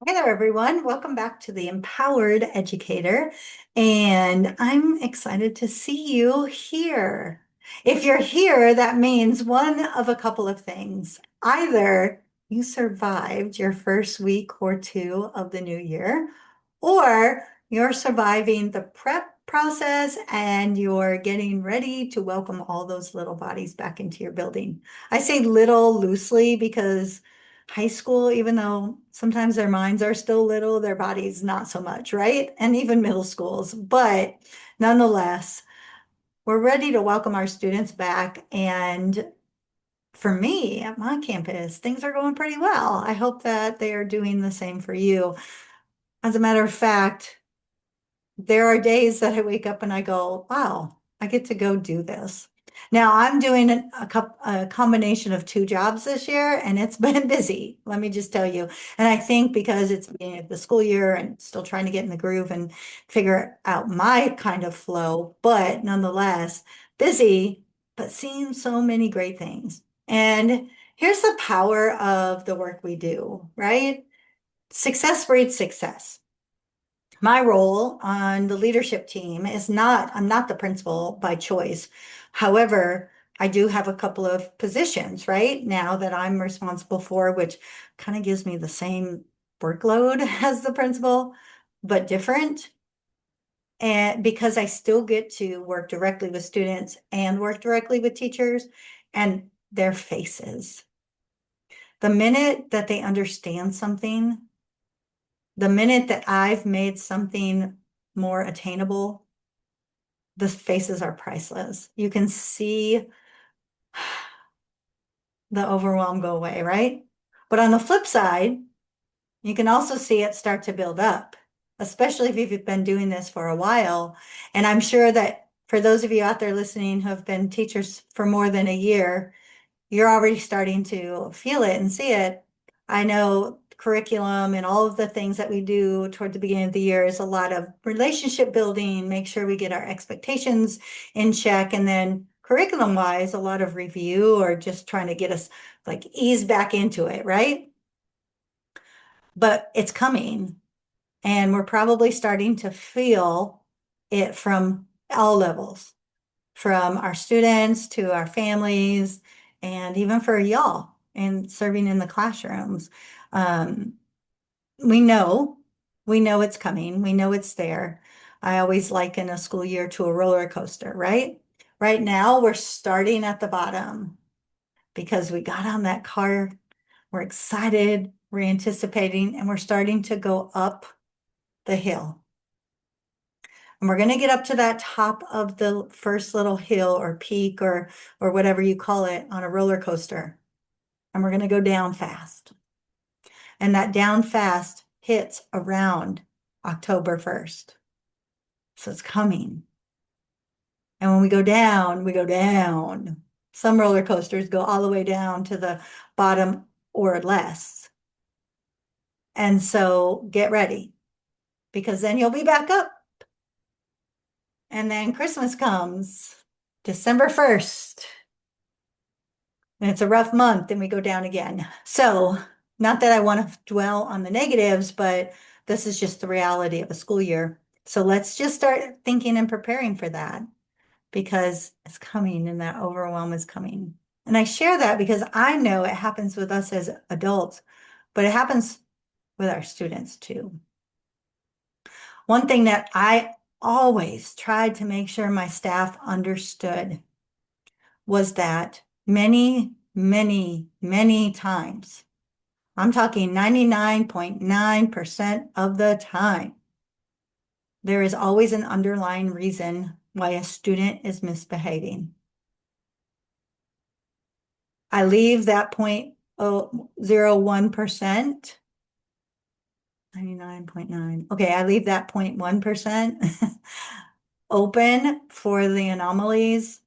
Hi there, everyone. Welcome back to the Empowered Educator. And I'm excited to see you here. If you're here, that means one of a couple of things. Either you survived your first week or two of the new year, or you're surviving the prep process and you're getting ready to welcome all those little bodies back into your building. I say little loosely because high school, even though sometimes their minds are still little, their bodies not so much, right? And even middle schools. But nonetheless, we're ready to welcome our students back. And for me at my campus, things are going pretty well. I hope that they are doing the same for you. As a matter of fact, there are days that I wake up and I go, wow, I get to go do this. Now I'm doing a combination of two jobs this year and it's been busy, let me just tell you. And I think because it's the beginning of the school year and still trying to get in the groove and figure out my kind of flow, but nonetheless busy, but seeing so many great things. And here's the power of the work we do, right? Success breeds success. My role on the leadership team is I'm not the principal by choice. However, I do have a couple of positions right now that I'm responsible for, which kind of gives me the same workload as the principal, but different. And because I still get to work directly with students and work directly with teachers and their faces. The minute that they understand something, the minute that I've made something more attainable, the faces are priceless. You can see the overwhelm go away, right? But on the flip side, you can also see it start to build up, especially if you've been doing this for a while. And I'm sure that for those of you out there listening who have been teachers for more than a year, you're already starting to feel it and see it. I know curriculum and all of the things that we do toward the beginning of the year is a lot of relationship building, make sure we get our expectations in check. And then curriculum wise, a lot of review or just trying to get us like ease back into it, right? But it's coming and we're probably starting to feel it from all levels, from our students to our families, and even for y'all and serving in the classrooms. Um, we know, we know it's coming. We know it's there. I always liken a school year to a roller coaster, right? Right now, we're starting at the bottom because we got on that car. We're excited, we're anticipating, and we're starting to go up the hill. And we're going to get up to that top of the first little hill or peak or whatever you call it on a roller coaster. And we're going to go down fast. And that down fast hits around October 1st. So it's coming. And when we go down, we go down. Some roller coasters go all the way down to the bottom or less. And so get ready because then you'll be back up. And then Christmas comes, December 1st. And it's a rough month, and we go down again. So, not that I want to dwell on the negatives, but this is just the reality of a school year. So, let's just start thinking and preparing for that because it's coming and that overwhelm is coming. And I share that because I know it happens with us as adults, but it happens with our students too. One thing that I always tried to make sure my staff understood was that many times, I'm talking 99.9% of the time, there is always an underlying reason why a student is misbehaving. I leave that 0.01%, 99.9. Okay, I leave that 0.1% open for the anomalies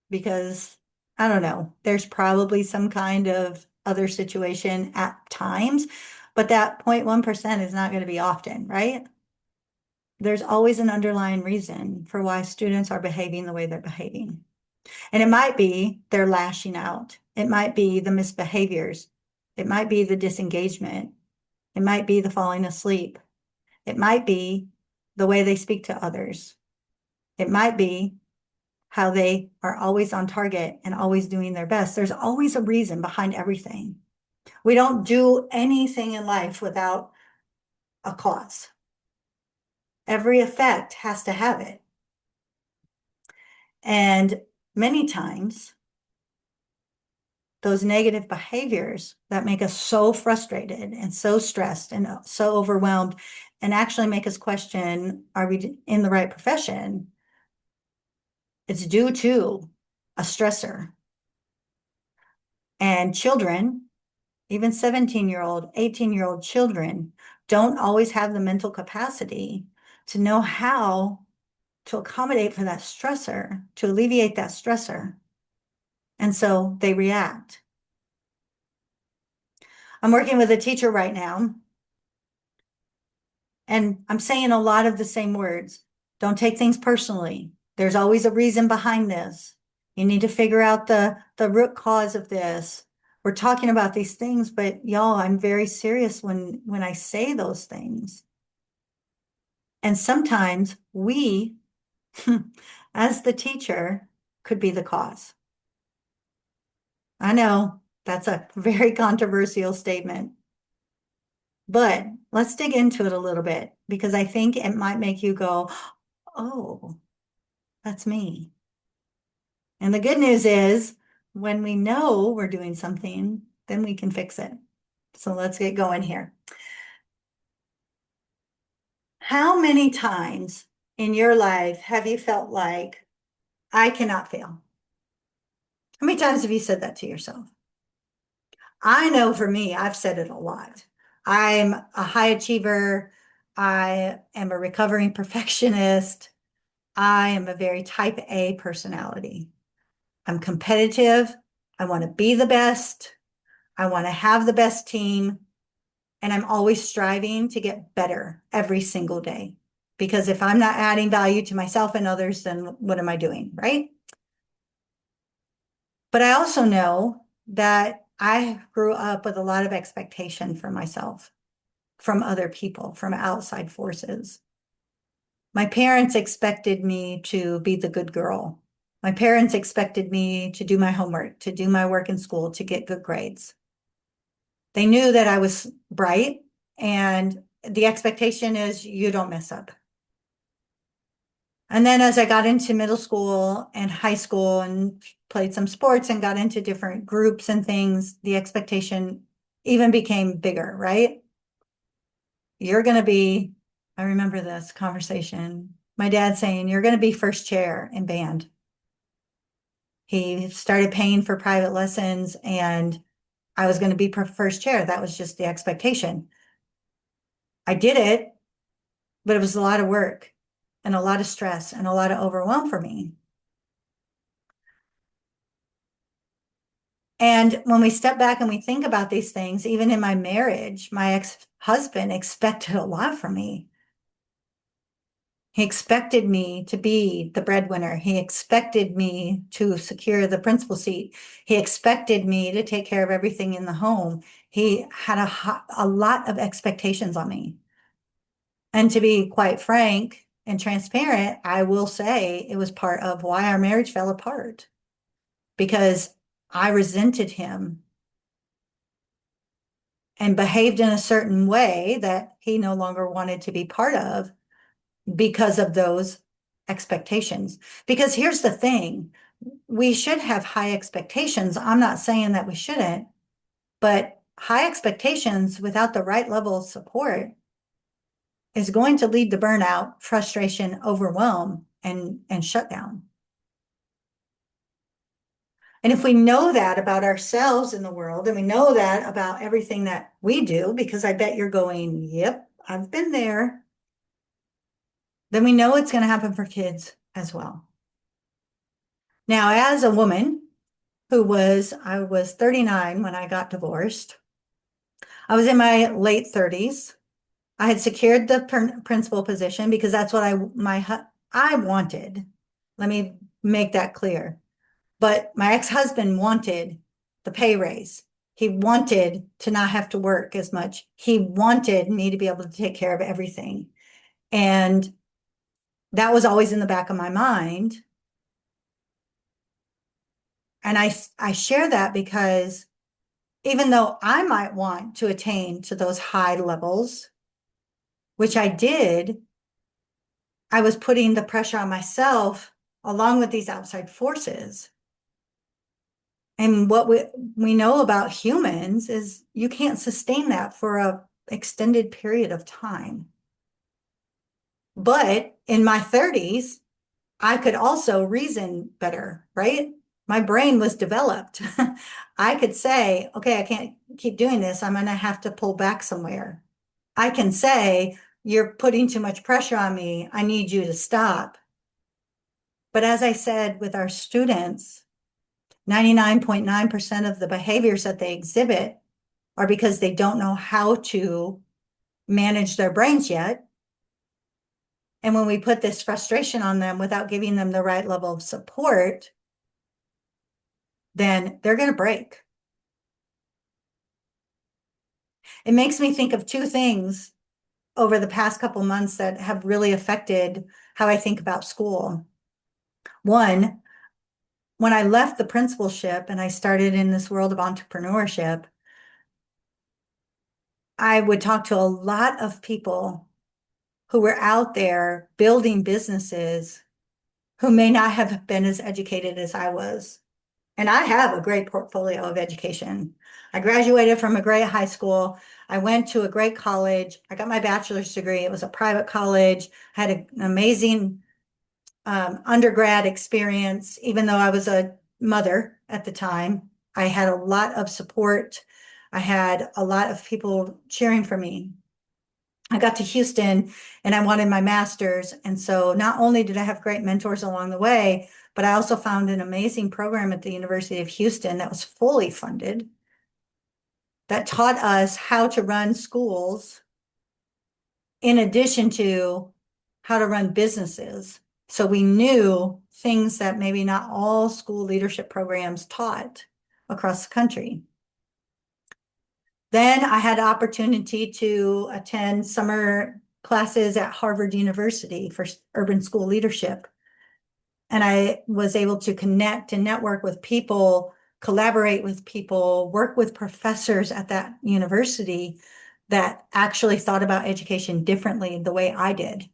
because I don't know, there's probably some kind of other situation at times, but that 0.1% is not going to be often, right? There's always an underlying reason for why students are behaving the way they're behaving. And it might be they're lashing out. It might be the misbehaviors. It might be the disengagement. It might be the falling asleep. It might be the way they speak to others. It might be how they are always on target and always doing their best. There's always a reason behind everything. We don't do anything in life without a cause. Every effect has to have it. And many times, those negative behaviors that make us so frustrated and so stressed and so overwhelmed and actually make us question, are we in the right profession? It's due to a stressor. And children, even 17-year-old, 18-year-old children, don't always have the mental capacity to know how to accommodate for that stressor, to alleviate that stressor. And so they react. I'm working with a teacher right now, and I'm saying a lot of the same words. Don't take things personally. There's always a reason behind this. You need to figure out the root cause of this. We're talking about these things, but y'all, I'm very serious when I say those things. And sometimes we, as the teacher, could be the cause. I know that's a very controversial statement, but let's dig into it a little bit because I think it might make you go, oh, that's me. And the good news is when we know we're doing something, then we can fix it. So let's get going here. How many times in your life have you felt like, I cannot fail? How many times have you said that to yourself? I know for me, I've said it a lot. I'm a high achiever. I am a recovering perfectionist. I am a very type A personality. I'm competitive. I want to be the best. I want to have the best team. And I'm always striving to get better every single day. Because if I'm not adding value to myself and others, then what am I doing, right? But I also know that I grew up with a lot of expectation for myself, from other people, from outside forces. My parents expected me to be the good girl. My parents expected me to do my homework, to do my work in school, to get good grades. They knew that I was bright, and the expectation is you don't mess up. And then as I got into middle school and high school and played some sports and got into different groups and things, the expectation even became bigger, right? You're going to be, I remember this conversation, my dad saying, you're going to be first chair in band. He started paying for private lessons and I was going to be first chair. That was just the expectation. I did it, but it was a lot of work and a lot of stress and a lot of overwhelm for me. And when we step back and we think about these things, even in my marriage, my ex-husband expected a lot from me. He expected me to be the breadwinner. He expected me to secure the principal seat. He expected me to take care of everything in the home. He had a lot of expectations on me. And to be quite frank and transparent, I will say it was part of why our marriage fell apart because I resented him and behaved in a certain way that he no longer wanted to be part of because of those expectations. Because here's the thing, we should have high expectations. I'm not saying that we shouldn't, but high expectations without the right level of support is going to lead to burnout, frustration, overwhelm, and shutdown. And if we know that about ourselves in the world, and we know that about everything that we do, because I bet you're going, yep, I've been there, then we know it's going to happen for kids as well. Now, as a woman I was 39 when I got divorced. I was in my late 30s. I had secured the principal position because that's what I wanted. Let me make that clear. But my ex-husband wanted the pay raise. He wanted to not have to work as much. He wanted me to be able to take care of everything. And that was always in the back of my mind. And I share that because even though I might want to attain to those high levels, which I did, I was putting the pressure on myself along with these outside forces. And what we know about humans is you can't sustain that for a extended period of time. But in my 30s, I could also reason better, right? My brain was developed. I could say, okay, I can't keep doing this. I'm going to have to pull back somewhere. I can say, you're putting too much pressure on me. I need you to stop. But as I said with our students, 99.9% of the behaviors that they exhibit are because they don't know how to manage their brains yet. And when we put this frustration on them without giving them the right level of support, then they're going to break. It makes me think of two things over the past couple months that have really affected how I think about school. One, when I left the principalship and I started in this world of entrepreneurship, I would talk to a lot of people who were out there building businesses who may not have been as educated as I was. And I have a great portfolio of education. I graduated from a great high school. I went to a great college. I got my bachelor's degree. It was a private college. I had an amazing undergrad experience, even though I was a mother at the time. I had a lot of support. I had a lot of people cheering for me. I got to Houston and I wanted my master's. And so not only did I have great mentors along the way, but I also found an amazing program at the University of Houston that was fully funded, that taught us how to run schools in addition to how to run businesses. So we knew things that maybe not all school leadership programs taught across the country. Then I had the opportunity to attend summer classes at Harvard University for urban school leadership. And I was able to connect and network with people, collaborate with people, work with professors at that university that actually thought about education differently the way I did.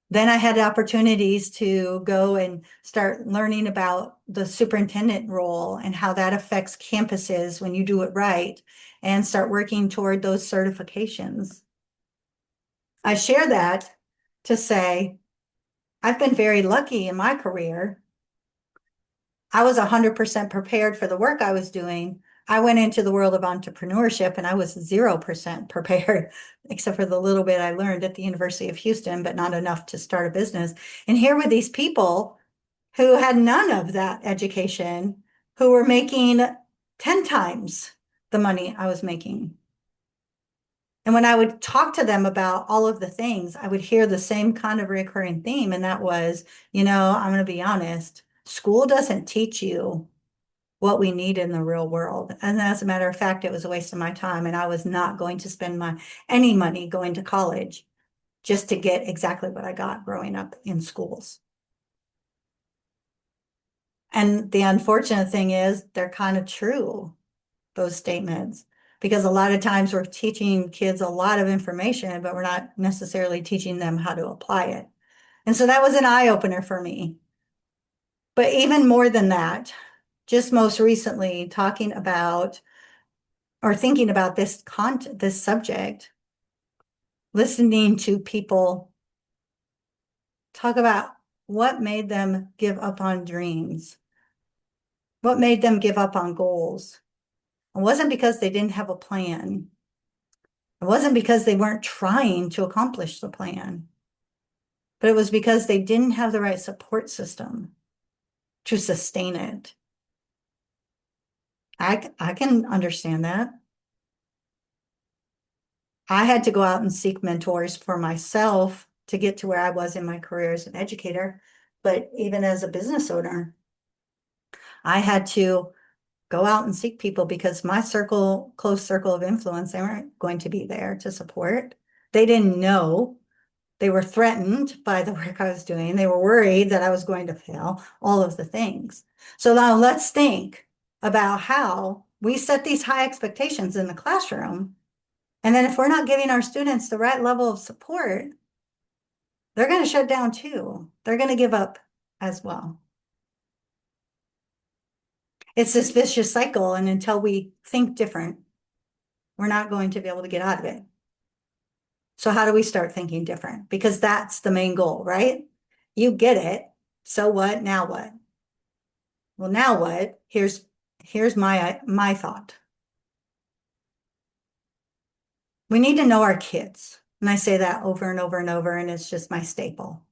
Then I had opportunities to go and start learning about the superintendent role and how that affects campuses when you do it right, and start working toward those certifications. I share that to say, I've been very lucky in my career. I was 100% prepared for the work I was doing. I went into the world of entrepreneurship and I was 0% prepared, except for the little bit I learned at the University of Houston, but not enough to start a business. And here were these people who had none of that education, who were making 10 times the money I was making. And when I would talk to them about all of the things, I would hear the same kind of recurring theme. And that was, I'm going to be honest, school doesn't teach you what we need in the real world. And as a matter of fact, it was a waste of my time. And I was not going to spend any money going to college just to get exactly what I got growing up in schools. And the unfortunate thing is they're kind of true, those statements, because a lot of times we're teaching kids a lot of information, but we're not necessarily teaching them how to apply it. And so that was an eye opener for me. But even more than that, just most recently talking about or thinking about this subject, listening to people talk about what made them give up on dreams, what made them give up on goals. It wasn't because they didn't have a plan. It wasn't because they weren't trying to accomplish the plan, but it was because they didn't have the right support system to sustain it. I can understand that. I had to go out and seek mentors for myself to get to where I was in my career as an educator, but even as a business owner, I had to go out and seek people because my circle, close circle of influence, they weren't going to be there to support. They didn't know. They were threatened by the work I was doing. They were worried that I was going to fail, all of the things. So now let's think about how we set these high expectations in the classroom. And then if we're not giving our students the right level of support, they're going to shut down too. They're going to give up as well. It's this vicious cycle. And until we think different, we're not going to be able to get out of it. So how do we start thinking different? Because that's the main goal, right? You get it. So what? Now what? Well, now what? Here's my thought. We need to know our kids. And I say that over and over and over, and it's just my staple.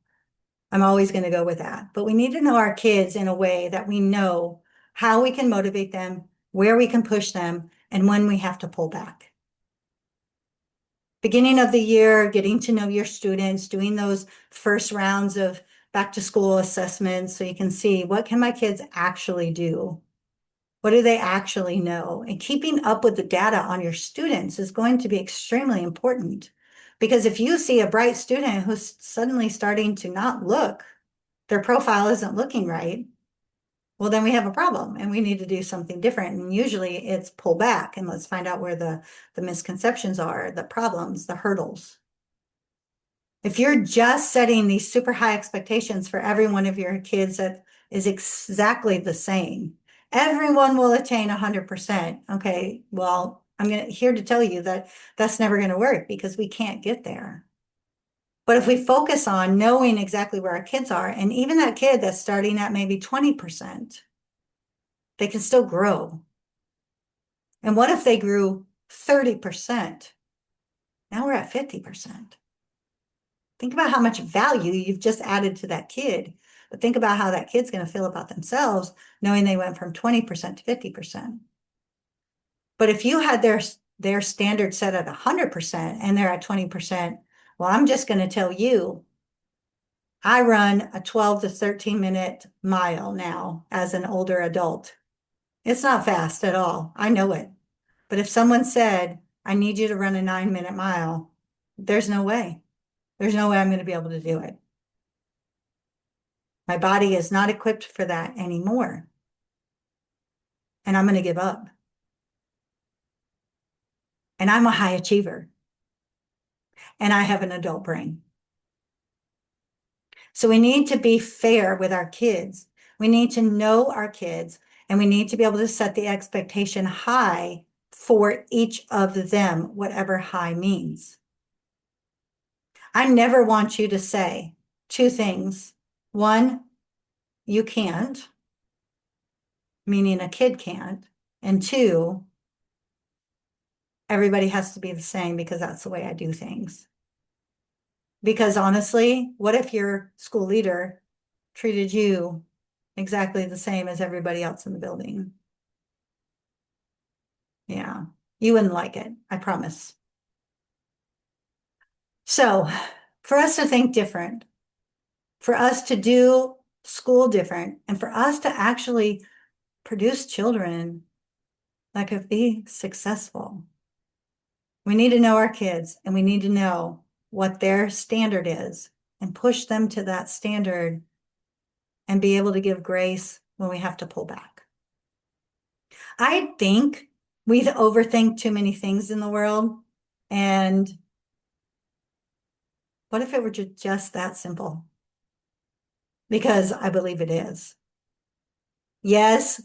I'm always going to go with that. But we need to know our kids in a way that we know how we can motivate them, where we can push them, and when we have to pull back. Beginning of the year, getting to know your students, doing those first rounds of back to school assessments so you can see what can my kids actually do? What do they actually know? And keeping up with the data on your students is going to be extremely important. Because if you see a bright student who's suddenly starting to not look, their profile isn't looking right, well, then we have a problem and we need to do something different. And usually it's pull back and let's find out where the misconceptions are, the problems, the hurdles. If you're just setting these super high expectations for every one of your kids that is exactly the same, everyone will attain 100%. Okay, well, I'm here to tell you that that's never going to work because we can't get there. But if we focus on knowing exactly where our kids are, and even that kid that's starting at maybe 20%, they can still grow. And what if they grew 30%? Now we're at 50%. Think about how much value you've just added to that kid. But think about how that kid's going to feel about themselves knowing they went from 20% to 50%. But if you had their standard set at 100% and they're at 20%, well, I'm just going to tell you, I run a 12 to 13 minute mile now as an older adult. It's not fast at all. I know it. But if someone said, I need you to run a 9-minute mile, there's no way. There's no way I'm going to be able to do it. My body is not equipped for that anymore. And I'm going to give up. And I'm a high achiever. And I have an adult brain. So we need to be fair with our kids. We need to know our kids, and we need to be able to set the expectation high for each of them, whatever high means. I never want you to say two things. One, you can't, meaning a kid can't. And two, everybody has to be the same because that's the way I do things. Because honestly, what if your school leader treated you exactly the same as everybody else in the building? Yeah, you wouldn't like it, I promise. So for us to think different, for us to do school different, and for us to actually produce children that could be successful, we need to know our kids and we need to know what their standard is and push them to that standard and be able to give grace when we have to pull back. I think we overthink too many things in the world. And what if it were just that simple? Because I believe it is. Yes,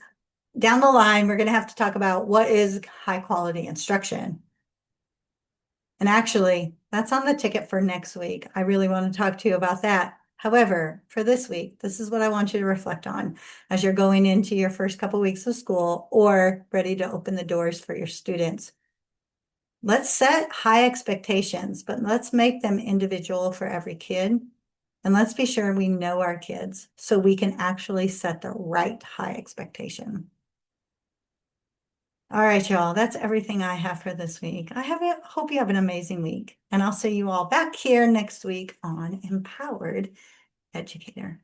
down the line, we're going to have to talk about what is high quality instruction. And actually, that's on the ticket for next week. I really want to talk to you about that. However, for this week, this is what I want you to reflect on as you're going into your first couple weeks of school or ready to open the doors for your students. Let's set high expectations, but let's make them individual for every kid. And let's be sure we know our kids so we can actually set the right high expectation. All right, y'all, that's everything I have for this week. Hope you have an amazing week, and I'll see you all back here next week on Empowered Educator.